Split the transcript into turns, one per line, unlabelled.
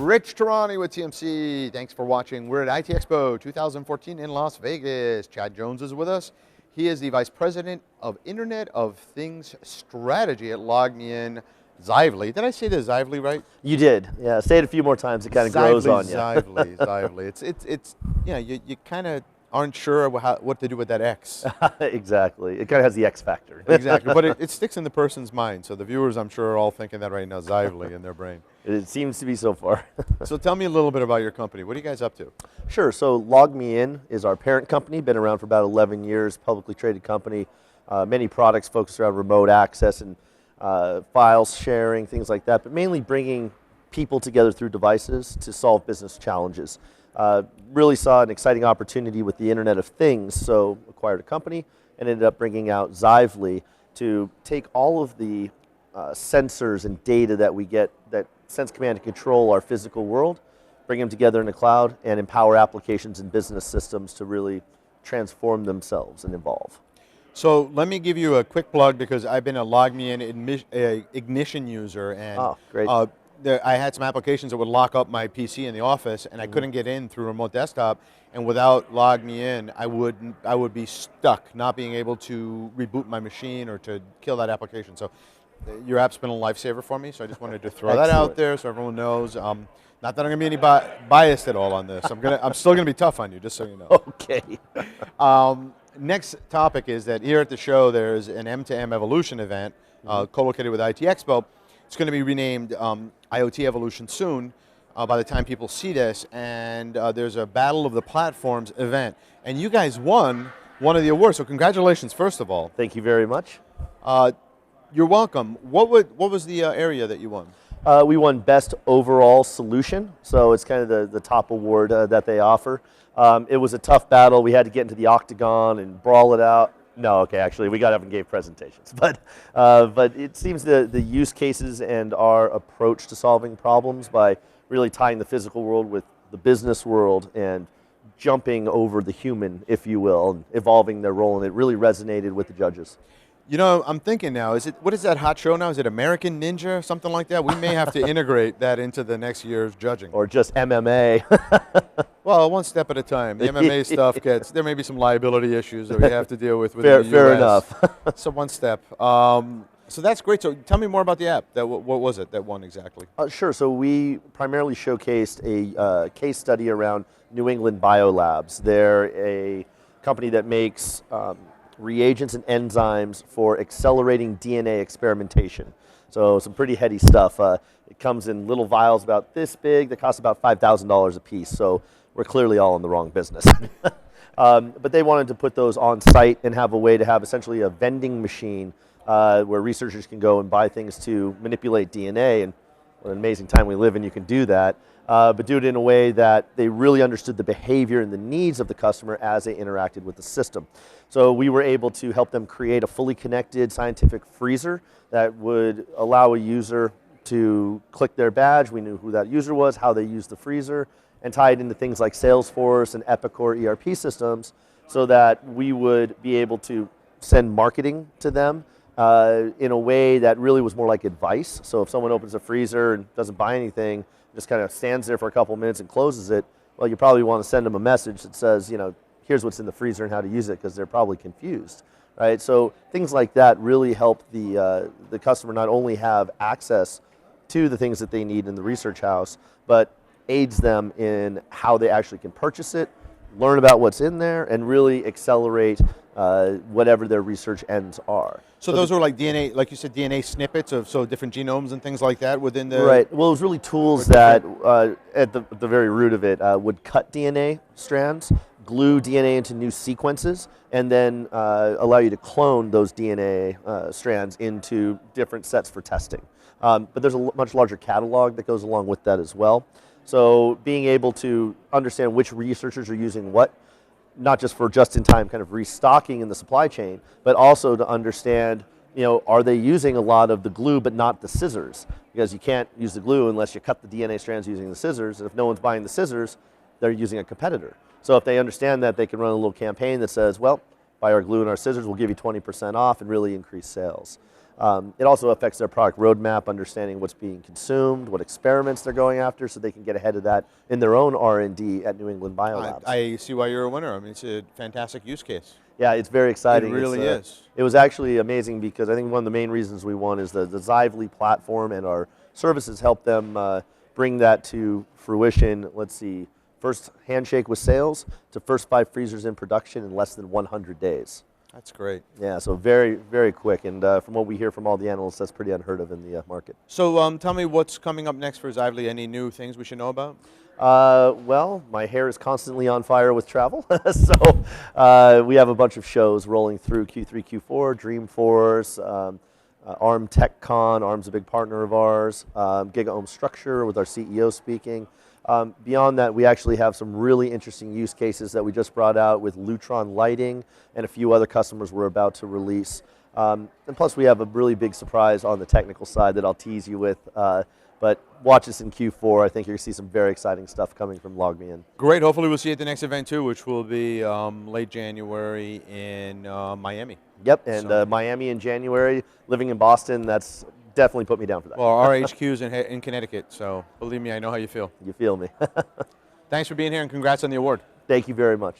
Rich Tarani with TMC. Thanks for watching. We're at ITEXPO 2014 in Las Vegas. Chad Jones is with us. He is the Vice President of Internet of Things Strategy at LogMeIn Xively. Did I say the Xively right?
You did. Yeah, say it a few more times. It kind of grows on you.
Xively. It's you know, you kind of aren't sure what to do with that X.
Exactly. It kind of has the X factor.
Exactly, but it sticks in the person's mind. So the viewers, I'm sure, are all thinking that right now, Xively in their brain.
It seems to be so far.
So tell me a little bit about your company. What are you guys up to?
Sure. So LogMeIn is our parent company. Been around for about 11 years. Publicly traded company. Many products focused around remote access and files sharing, things like that. But mainly bringing people together through devices to solve business challenges. Really saw an exciting opportunity with the Internet of Things, so acquired a company and ended up bringing out Xively to take all of the sensors and data that we get that sense, command, and control our physical world, bring them together in the cloud, and empower applications and business systems to really transform themselves and evolve.
So let me give you a quick plug because I've been a LogMeIn Ignition user, and
great.
I had some applications that would lock up my PC in the office, and I couldn't get in through remote desktop. And without LogMeIn, I would be stuck, not being able to reboot my machine or to kill that application. So your app's been a lifesaver for me. So I just wanted to throw that out there so everyone knows. Not that I'm going to be any biased at all on this. I'm still going to be tough on you, just so you know.
Okay.
Next topic is that here at the show there's an M2M Evolution event co-located with ITEXPO. It's going to be renamed IoT Evolution soon by the time people see this, and there's a Battle of the Platforms event. And you guys won one of the awards, so congratulations first of all.
Thank you very much.
You're welcome. What was the area that you won?
We won Best Overall Solution, so it's kind of the top award that they offer. It was a tough battle. We had to get into the octagon and brawl it out. No, okay, actually, we got up and gave presentations. But it seems the use cases and our approach to solving problems by really tying the physical world with the business world and jumping over the human, if you will, and evolving their role, and it really resonated with the judges.
You know, I'm thinking now, what is that hot show now? Is it American Ninja, something like that? We may have to integrate that into the next year's judging.
Or just MMA.
Well, one step at a time. The MMA stuff there may be some liability issues that we have to deal with within the US.
Fair enough.
So one step. So that's great. So tell me more about the app. What was it that won exactly?
Sure. So we primarily showcased a case study around New England Biolabs. They're a company that makes reagents and enzymes for accelerating DNA experimentation. So some pretty heady stuff. It comes in little vials about this big that cost about $5,000 a piece. So we're clearly all in the wrong business. But they wanted to put those on site and have a way to have essentially a vending machine where researchers can go and buy things to manipulate DNA. And what an amazing time we live in, you can do that. But do it in a way that they really understood the behavior and the needs of the customer as they interacted with the system. So we were able to help them create a fully connected scientific freezer that would allow a user to click their badge. We knew who that user was, how they used the freezer, and tie it into things like Salesforce and Epic or ERP systems so that we would be able to send marketing to them in a way that really was more like advice. So if someone opens a freezer and doesn't buy anything, just kind of stands there for a couple minutes and closes it, well, you probably want to send them a message that says, you know, here's what's in the freezer and how to use it, because they're probably confused, right? So things like that really help the customer not only have access to the things that they need in the research house, but aids them in how they actually can purchase it, learn about what's in there, and really accelerate whatever their research ends are.
So those were like DNA, like you said, DNA snippets of different genomes and things like that within the...
Right. Well, it was really tools that, at the very root of it, would cut DNA strands, glue DNA into new sequences, and then allow you to clone those DNA strands into different sets for testing. But there's a much larger catalog that goes along with that as well. So being able to understand which researchers are using what, not just for just-in-time kind of restocking in the supply chain, but also to understand, you know, are they using a lot of the glue but not the scissors? Because you can't use the glue unless you cut the DNA strands using the scissors, and if no one's buying the scissors, they're using a competitor. So if they understand that, they can run a little campaign that says, well, buy our glue and our scissors, we'll give you 20% off and really increase sales. It also affects their product roadmap, understanding what's being consumed, what experiments they're going after, so they can get ahead of that in their own R&D at New England Biolabs.
I see why you're a winner. I mean, it's a fantastic use case.
Yeah, it's very exciting.
It really is.
It was actually amazing because I think one of the main reasons we won is the Xively platform, and our services help them bring that to fruition. Let's see, first handshake with sales to first 5 freezers in production in less than 100 days.
That's great.
Yeah, so very, very quick. And from what we hear from all the analysts, that's pretty unheard of in the market.
So tell me what's coming up next for Xively. Any new things we should know about?
Well, my hair is constantly on fire with travel. So we have a bunch of shows rolling through Q3, Q4, Dreamforce, ARM TechCon. ARM's a big partner of ours. GigaOM Structure with our CEO speaking. Beyond that, we actually have some really interesting use cases that we just brought out with Lutron lighting and a few other customers we're about to release. And plus, we have a really big surprise on the technical side that I'll tease you with. But watch us in Q4. I think you're going to see some very exciting stuff coming from LogMeIn.
Great. Hopefully we'll see you at the next event too, which will be late January in Miami.
Yep, and Miami in January. Living in Boston, that's definitely put me down for that.
Well, our HQ's in Connecticut, so believe me, I know how you feel.
You feel me.
Thanks for being here, and congrats on the award.
Thank you very much.